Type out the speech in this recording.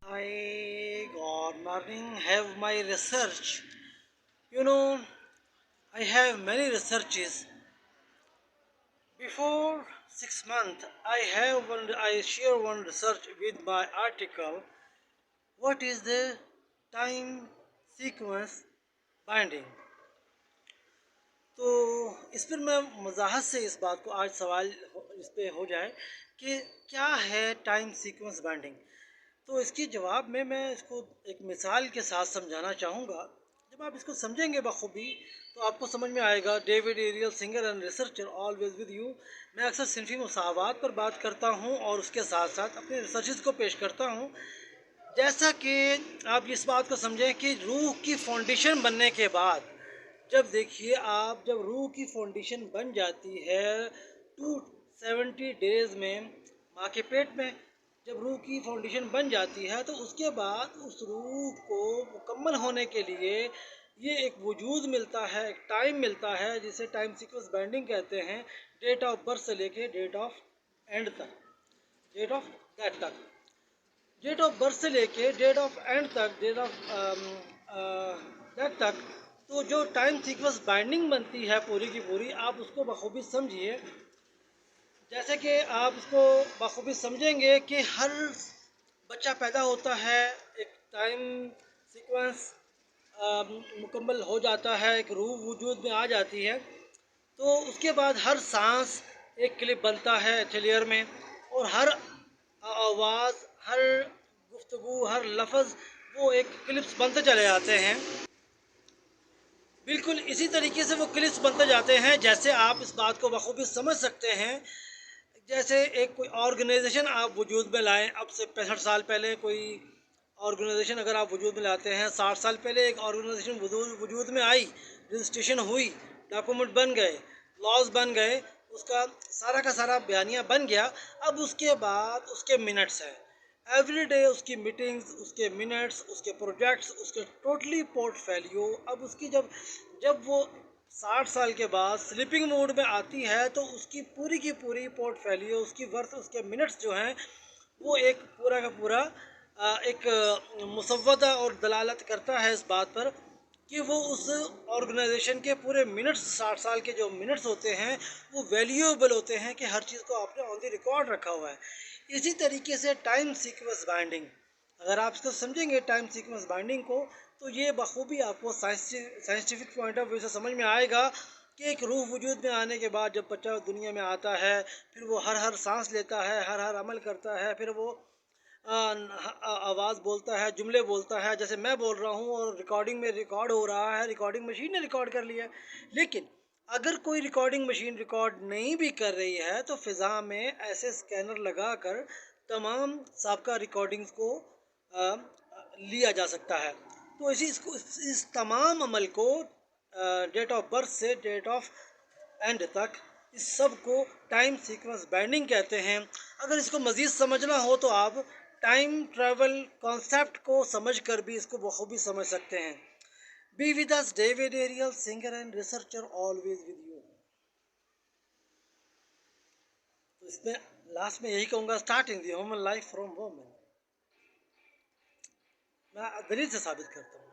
I good morning have my research. You know, I have many researches. Before 6 months, I share one research with my article. What is the time sequence binding? तो इस पर मैं वजाहत से इस बात को आज सवाल इस पे हो जाए कि क्या है टाइम सीक्वेंस बाइंडिंग। तो इसके जवाब में मैं इसको एक मिसाल के साथ समझाना चाहूँगा। जब आप इसको समझेंगे बखूबी तो आपको समझ में आएगा। David Ariel singer and researcher always with you. मैं अक्सर सिनफी मसावात पर बात करता हूँ और उसके साथ साथ अपने रिसर्चेस को पेश करता हूँ। जैसा कि आप इस बात को समझें कि रूह की फाउंडेशन बनने के बाद, जब देखिए आप जब रूह की फाउंडेशन बन जाती है 270 डेज में माँ के पेट में, जब रूह की फाउंडेशन बन जाती है तो उसके बाद उस रूह को मुकम्मल होने के लिए ये एक वजूद मिलता है, एक टाइम मिलता है जिसे टाइम सीक्वेंस बाइंडिंग कहते हैं। डेट ऑफ बर्थ से लेके डेट ऑफ एंड तक, डेट ऑफ डेथ तक, डेट ऑफ बर्थ से लेके डेट ऑफ एंड तक, डेट ऑफ डेथ तक। तो जो टाइम सीक्वेंस बाइंडिंग बनती है पूरी की पूरी, आप उसको बखूबी समझिए। जैसे कि आप उसको बखूबी समझेंगे कि हर बच्चा पैदा होता है, एक टाइम सीक्वेंस मुकम्मल हो जाता है, एक रूह वजूद में आ जाती है। तो उसके बाद हर सांस एक क्लिप बनता है एथेलियर में, और हर आवाज़, हर गुफ्तगू, हर लफ्ज़ वो एक क्लिप्स बनते चले जाते हैं। बिल्कुल इसी तरीके से वो क्लिप्स बनते जाते हैं। जैसे आप इस बात को बखूबी समझ सकते हैं, जैसे एक कोई ऑर्गेनाइजेशन आप वजूद में लाएं। अब से 65 साल पहले कोई ऑर्गेनाइजेशन अगर आप वजूद में लाते हैं, 60 साल पहले एक ऑर्गेनाइजेशन वजूद में आई, रजिस्ट्रेशन हुई, डॉक्यूमेंट बन गए, लॉज बन गए, उसका सारा का सारा बयानिया बन गया। अब उसके बाद उसके मिनट्स हैं, एवरी डे उसकी मीटिंग्स, उसके मिनट्स, उसके प्रोजेक्ट्स, उसके टोटली पोर्टफोलियो। अब उसकी जब जब वो 60 साल के बाद स्लीपिंग मोड में आती है तो उसकी पूरी की पूरी पोर्टफोलियो, उसकी वर्थ, उसके मिनट्स जो हैं वो एक पूरा का पूरा एक मुसव्वदा और दलालत करता है इस बात पर कि वो उस ऑर्गेनाइजेशन के पूरे मिनट्स, 60 साल के जो मिनट्स होते हैं वो वैल्यूएबल होते हैं, कि हर चीज़ को आपने ऑन द रिकॉर्ड रखा हुआ है। इसी तरीके से टाइम सीक्वेंस बाइंडिंग, अगर आप इसको समझेंगे टाइम सीक्वेंस बाइंडिंग को, तो ये बखूबी आपको साइंटिफिक पॉइंट ऑफ व्यू से समझ में आएगा कि एक रूह वजूद में आने के बाद जब बच्चा दुनिया में आता है, फिर वो हर हर सांस लेता है, हर हर अमल करता है, फिर वो आवाज़ बोलता है, जुमले बोलता है, जैसे मैं बोल रहा हूँ और रिकॉर्डिंग में रिकॉर्ड हो रहा है, रिकॉर्डिंग मशीन ने रिकॉर्ड कर लिया। लेकिन अगर कोई रिकॉर्डिंग मशीन रिकॉर्ड नहीं भी कर रही है तो फ़िज़ा में ऐसे स्कैनर लगा कर तमाम साबका रिकॉर्डिंग्स को लिया जा सकता है। तो इस तमाम अमल को डेट ऑफ बर्थ से डेट ऑफ एंड तक, इस सब को टाइम सीक्वेंस बाइंडिंग कहते हैं। अगर इसको मज़ीद समझना हो तो आप टाइम ट्रैवल कॉन्सेप्ट को समझ कर भी इसको बखूबी समझ सकते हैं। Be with us David Ariel singer and researcher always with you. तो इसमें लास्ट में यही कहूँगा, starting the human life from women. मैं दलील से साबित करता हूँ।